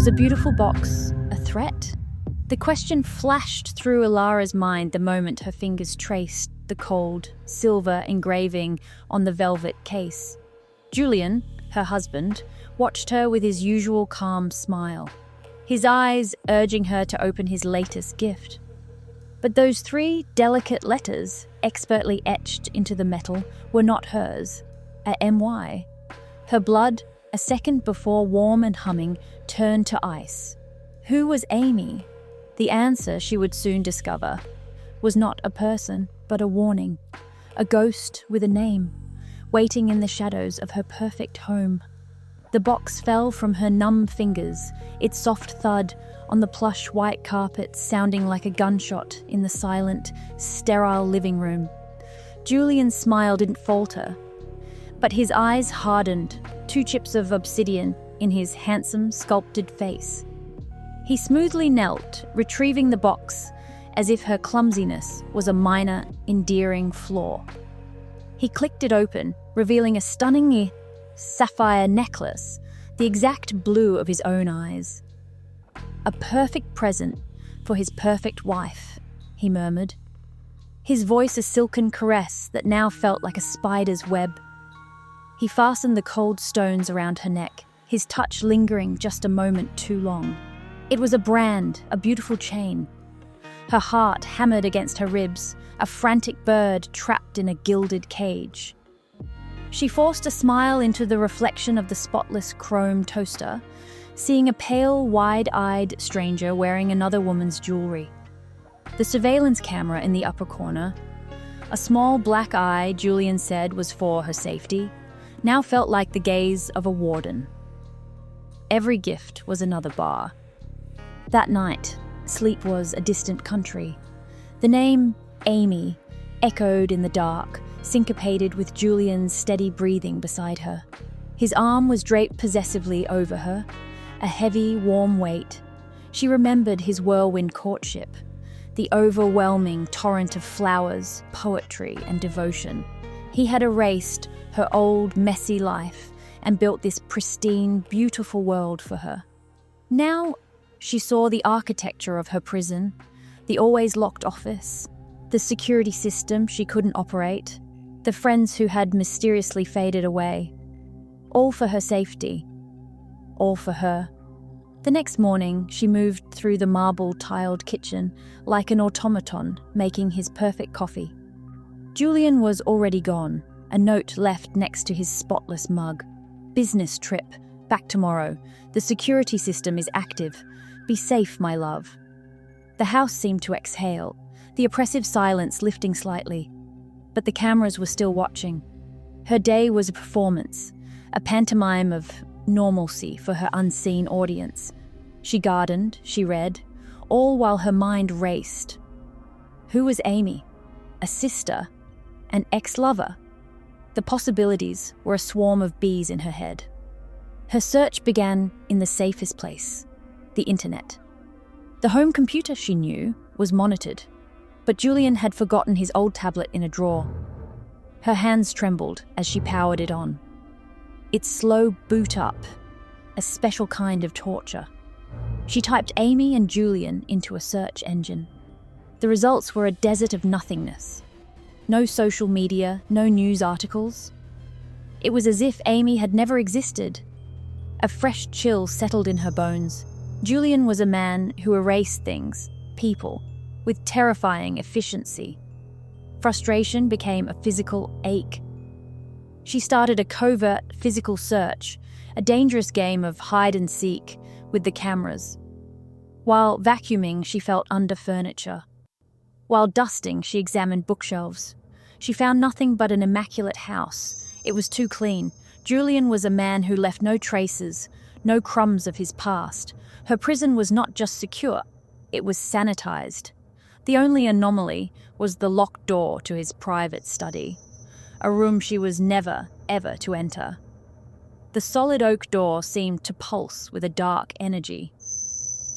Was a beautiful box a threat? The question flashed through Elara's mind the moment her fingers traced the cold, silver engraving on the velvet case. Julian, her husband, watched her with his usual calm smile, his eyes urging her to open his latest gift. But those 3 delicate letters, expertly etched into the metal, were not hers, a MY. Her blood, a second before warm and humming, turned to ice. Who was Amy? The answer, she would soon discover, was not a person, but a warning, a ghost with a name, waiting in the shadows of her perfect home. The box fell from her numb fingers, its soft thud on the plush white carpet sounding like a gunshot in the silent, sterile living room. Julian's smile didn't falter, but his eyes hardened, 2 chips of obsidian in his handsome, sculpted face. He smoothly knelt, retrieving the box, as if her clumsiness was a minor, endearing flaw. He clicked it open, revealing a stunning sapphire necklace, the exact blue of his own eyes. A perfect present for his perfect wife, he murmured, his voice a silken caress that now felt like a spider's web. He fastened the cold stones around her neck, his touch lingering just a moment too long. It was a brand, a beautiful chain. Her heart hammered against her ribs, a frantic bird trapped in a gilded cage. She forced a smile into the reflection of the spotless chrome toaster, seeing a pale, wide-eyed stranger wearing another woman's jewelry. The surveillance camera in the upper corner, a small black eye Julian said was for her safety, now felt like the gaze of a warden. Every gift was another bar. That night, sleep was a distant country. The name Amy echoed in the dark, syncopated with Julian's steady breathing beside her. His arm was draped possessively over her, a heavy, warm weight. She remembered his whirlwind courtship, the overwhelming torrent of flowers, poetry, and devotion. He had erased her old, messy life and built this pristine, beautiful world for her. Now, she saw the architecture of her prison, the always locked office, the security system she couldn't operate, the friends who had mysteriously faded away. All for her safety. All for her. The next morning, she moved through the marble-tiled kitchen like an automaton making his perfect coffee. Julian was already gone, a note left next to his spotless mug. Business trip. Back tomorrow. The security system is active. Be safe, my love. The house seemed to exhale, the oppressive silence lifting slightly. But the cameras were still watching. Her day was a performance, a pantomime of normalcy for her unseen audience. She gardened, she read, all while her mind raced. Who was Amy? A sister? An ex-lover? The possibilities were a swarm of bees in her head. Her search began in the safest place, the internet. The home computer, she knew, was monitored, but Julian had forgotten his old tablet in a drawer. Her hands trembled as she powered it on. Its slow boot up, a special kind of torture. She typed Amy and Julian into a search engine. The results were a desert of nothingness. No social media, no news articles. It was as if Amy had never existed. A fresh chill settled in her bones. Julian was a man who erased things, people, with terrifying efficiency. Frustration became a physical ache. She started a covert physical search, a dangerous game of hide and seek with the cameras. While vacuuming, she felt under furniture. While dusting, she examined bookshelves. She found nothing but an immaculate house. It was too clean. Julian was a man who left no traces, no crumbs of his past. Her prison was not just secure, it was sanitized. The only anomaly was the locked door to his private study, a room she was never, ever to enter. The solid oak door seemed to pulse with a dark energy.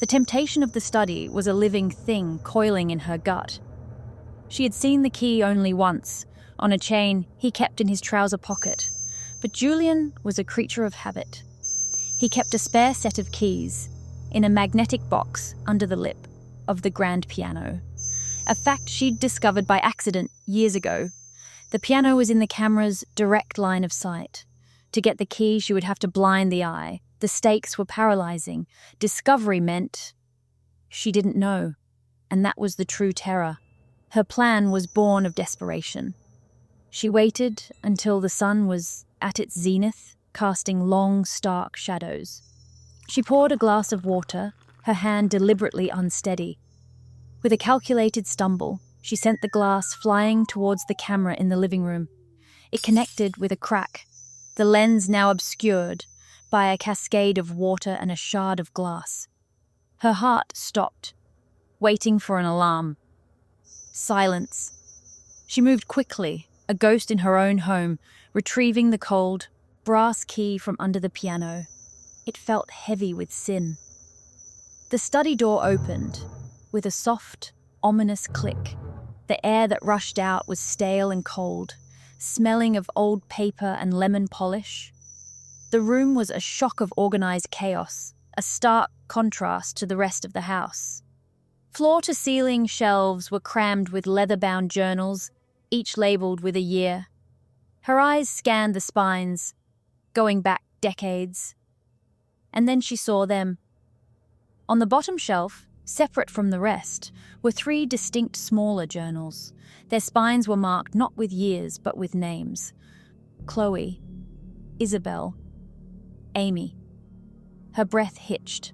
The temptation of the study was a living thing coiling in her gut. She had seen the key only once, on a chain he kept in his trouser pocket, but Julian was a creature of habit. He kept a spare set of keys, in a magnetic box under the lip of the grand piano. A fact she'd discovered by accident years ago. The piano was in the camera's direct line of sight. To get the key, she would have to blind the eye. The stakes were paralyzing. Discovery meant she didn't know, and that was the true terror. Her plan was born of desperation. She waited until the sun was at its zenith, casting long, stark shadows. She poured a glass of water, her hand deliberately unsteady. With a calculated stumble, she sent the glass flying towards the camera in the living room. It connected with a crack, the lens now obscured by a cascade of water and a shard of glass. Her heart stopped, waiting for an alarm. Silence. She moved quickly, a ghost in her own home, retrieving the cold, brass key from under the piano. It felt heavy with sin. The study door opened, with a soft, ominous click. The air that rushed out was stale and cold, smelling of old paper and lemon polish. The room was a shock of organized chaos, a stark contrast to the rest of the house. Floor-to-ceiling shelves were crammed with leather-bound journals, each labeled with a year. Her eyes scanned the spines, going back decades. And then she saw them. On the bottom shelf, separate from the rest, were 3 distinct smaller journals. Their spines were marked not with years, but with names. Chloe, Isabel, Amy. Her breath hitched.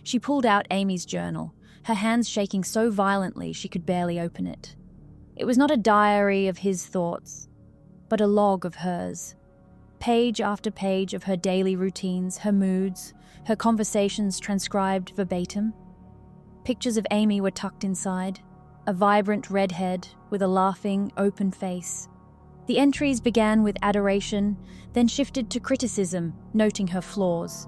She pulled out Amy's journal, her hands shaking so violently she could barely open it. It was not a diary of his thoughts, but a log of hers. Page after page of her daily routines, her moods, her conversations transcribed verbatim. Pictures of Amy were tucked inside, a vibrant redhead with a laughing, open face. The entries began with adoration, then shifted to criticism, noting her flaws.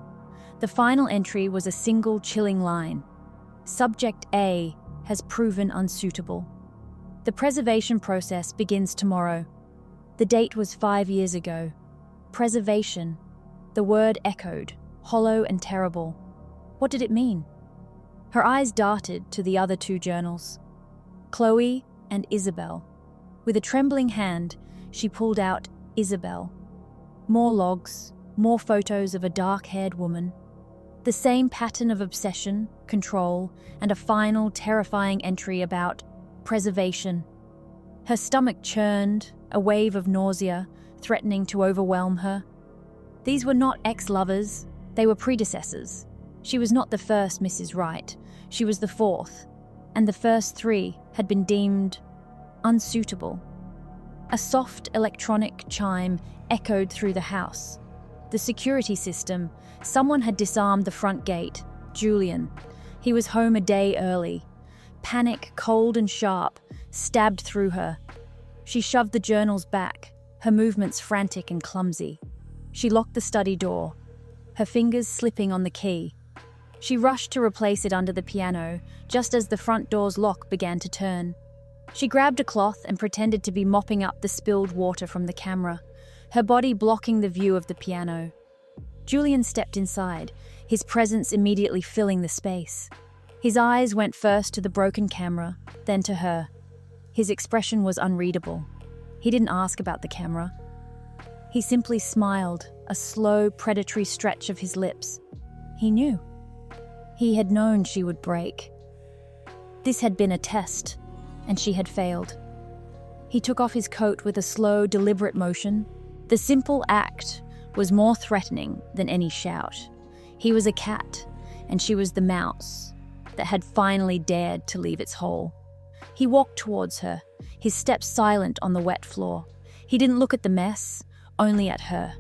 The final entry was a single chilling line. Subject A has proven unsuitable. The preservation process begins tomorrow. The date was 5 years ago. Preservation. The word echoed, hollow and terrible. What did it mean? Her eyes darted to the other 2 journals. Chloe and Isabel. With a trembling hand, she pulled out Isabel. More logs, more photos of a dark-haired woman. The same pattern of obsession, control, and a final, terrifying entry about preservation. Her stomach churned, a wave of nausea, threatening to overwhelm her. These were not ex-lovers, they were predecessors. She was not the first Mrs. Wright, she was the 4th, and the first 3 had been deemed unsuitable. A soft electronic chime echoed through the house. The security system. Someone had disarmed the front gate. Julian. He was home a day early. Panic, cold and sharp, stabbed through her. She shoved the journals back, her movements frantic and clumsy. She locked the study door, her fingers slipping on the key. She rushed to replace it under the piano, just as the front door's lock began to turn. She grabbed a cloth and pretended to be mopping up the spilled water from the camera, her body blocking the view of the piano. Julian stepped inside, his presence immediately filling the space. His eyes went first to the broken camera, then to her. His expression was unreadable. He didn't ask about the camera. He simply smiled, a slow, predatory stretch of his lips. He knew. He had known she would break. This had been a test, and she had failed. He took off his coat with a slow, deliberate motion. The simple act was more threatening than any shout. He was a cat, and she was the mouse that had finally dared to leave its hole. He walked towards her, his steps silent on the wet floor. He didn't look at the mess, only at her.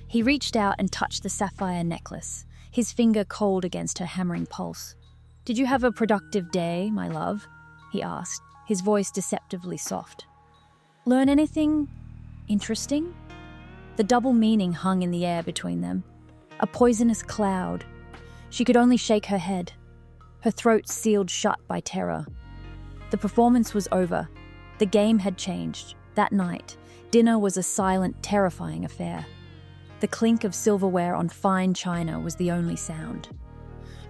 He reached out and touched the sapphire necklace, his finger cold against her hammering pulse. "Did you have a productive day, my love?" he asked, his voice deceptively soft. "Learn anything interesting?" The double meaning hung in the air between them, a poisonous cloud. She could only shake her head, her throat sealed shut by terror. The performance was over. The game had changed. That night, dinner was a silent, terrifying affair. The clink of silverware on fine china was the only sound.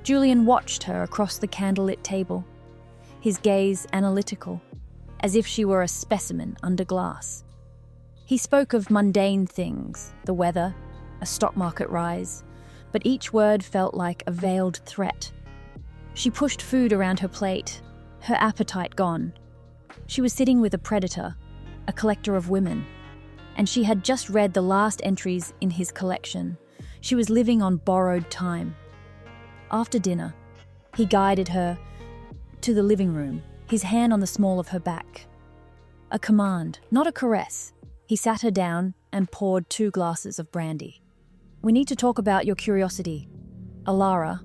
Julian watched her across the candlelit table, his gaze analytical, as if she were a specimen under glass. He spoke of mundane things, the weather, a stock market rise, but each word felt like a veiled threat. She pushed food around her plate, her appetite gone. She was sitting with a predator, a collector of women, and she had just read the last entries in his collection. She was living on borrowed time. After dinner, he guided her to the living room, his hand on the small of her back. A command, not a caress. He sat her down and poured 2 glasses of brandy. "We need to talk about your curiosity. Elara,"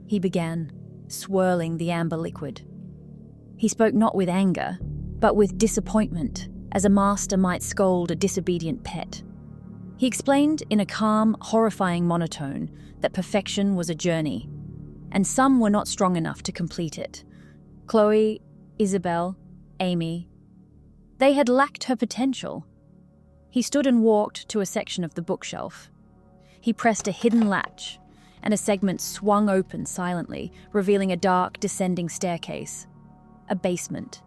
he began, swirling the amber liquid. He spoke not with anger, but with disappointment, as a master might scold a disobedient pet. He explained in a calm, horrifying monotone that perfection was a journey, and some were not strong enough to complete it. Chloe, Isabel, Amy, they had lacked her potential. He stood and walked to a section of the bookshelf. He pressed a hidden latch, and a segment swung open silently, revealing a dark, descending staircase. A basement.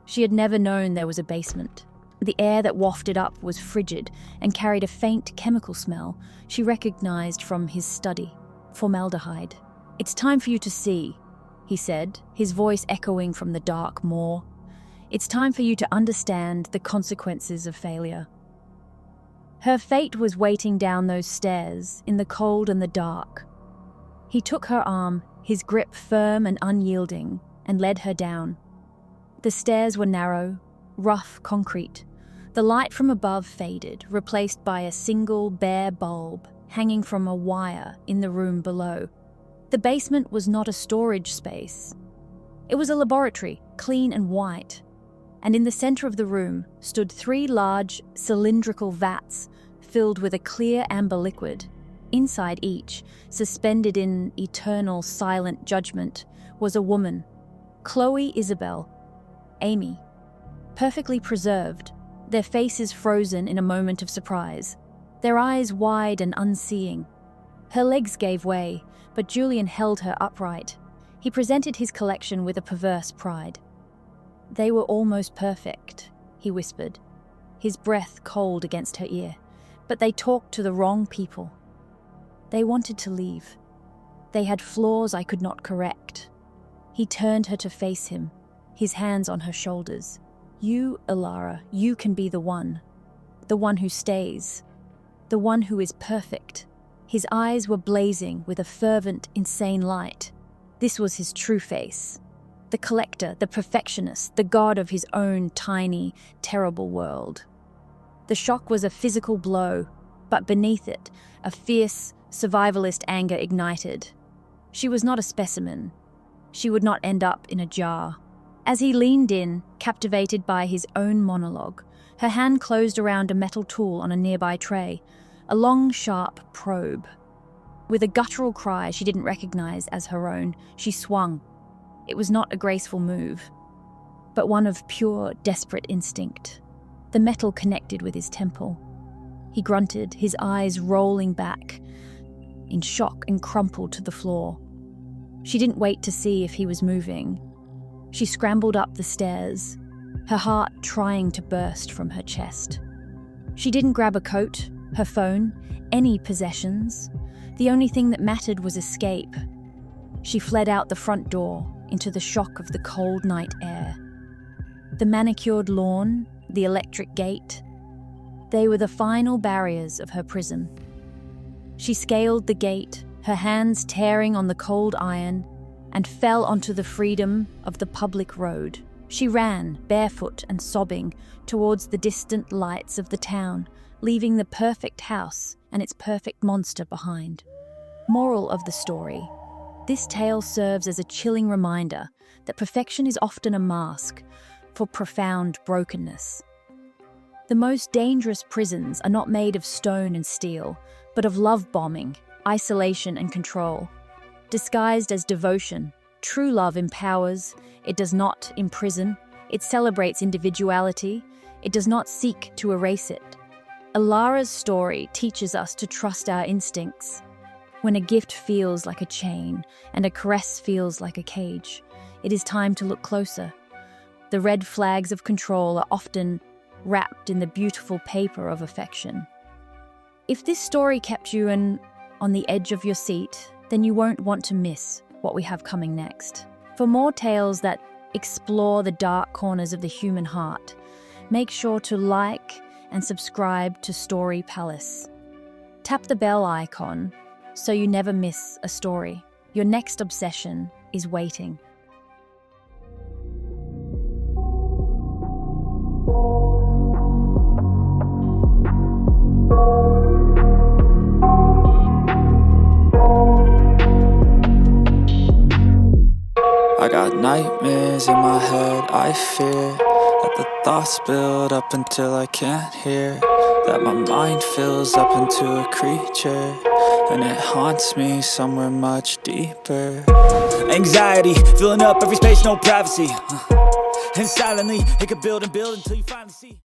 She had never known there was a basement. The air that wafted up was frigid and carried a faint chemical smell she recognized from his study, formaldehyde. "It's time for you to see," he said, his voice echoing from the dark moor. "It's time for you to understand the consequences of failure." Her fate was waiting down those stairs, in the cold and the dark. He took her arm, his grip firm and unyielding, and led her down. The stairs were narrow, rough concrete. The light from above faded, replaced by a single bare bulb hanging from a wire in the room below. The basement was not a storage space. It was a laboratory, clean and white. And in the center of the room stood 3 large, cylindrical vats filled with a clear amber liquid. Inside each, suspended in eternal silent judgment, was a woman, Chloe Isabel, Amy, perfectly preserved, their faces frozen in a moment of surprise, their eyes wide and unseeing. Her legs gave way, but Julian held her upright. He presented his collection with a perverse pride. "They were almost perfect," he whispered, his breath cold against her ear. "But they talked to the wrong people. They wanted to leave. They had flaws I could not correct." He turned her to face him, his hands on her shoulders. "You, Elara, you can be the one who stays, the one who is perfect." His eyes were blazing with a fervent, insane light. This was his true face. The collector, the perfectionist, the god of his own tiny, terrible world. The shock was a physical blow, but beneath it, a fierce, survivalist anger ignited. She was not a specimen. She would not end up in a jar. As he leaned in, captivated by his own monologue, her hand closed around a metal tool on a nearby tray, a long, sharp probe. With a guttural cry she didn't recognize as her own, she swung. It was not a graceful move, but one of pure, desperate instinct. The metal connected with his temple. He grunted, his eyes rolling back, in shock, and crumpled to the floor. She didn't wait to see if he was moving. She scrambled up the stairs, her heart trying to burst from her chest. She didn't grab a coat, her phone, any possessions. The only thing that mattered was escape. She fled out the front door, into the shock of the cold night air. The manicured lawn, the electric gate, they were the final barriers of her prison. She scaled the gate, her hands tearing on the cold iron, and fell onto the freedom of the public road. She ran, barefoot and sobbing, towards the distant lights of the town, leaving the perfect house and its perfect monster behind. Moral of the story: this tale serves as a chilling reminder that perfection is often a mask for profound brokenness. The most dangerous prisons are not made of stone and steel, but of love bombing, isolation and control. Disguised as devotion, true love empowers, it does not imprison, it celebrates individuality, it does not seek to erase it. Elara's story teaches us to trust our instincts, When a gift feels like a chain and a caress feels like a cage, it is time to look closer. The red flags of control are often wrapped in the beautiful paper of affection. If this story kept you on the edge of your seat, then you won't want to miss what we have coming next. For more tales that explore the dark corners of the human heart, make sure to like and subscribe to Story Palace. Tap the bell icon so you never miss a story. Your next obsession is waiting. I got nightmares in my head, I fear that the thoughts build up until I can't hear, that my mind fills up into a creature, and it haunts me somewhere much deeper. Anxiety, filling up every space, no privacy. And silently, it could build and build until you finally see.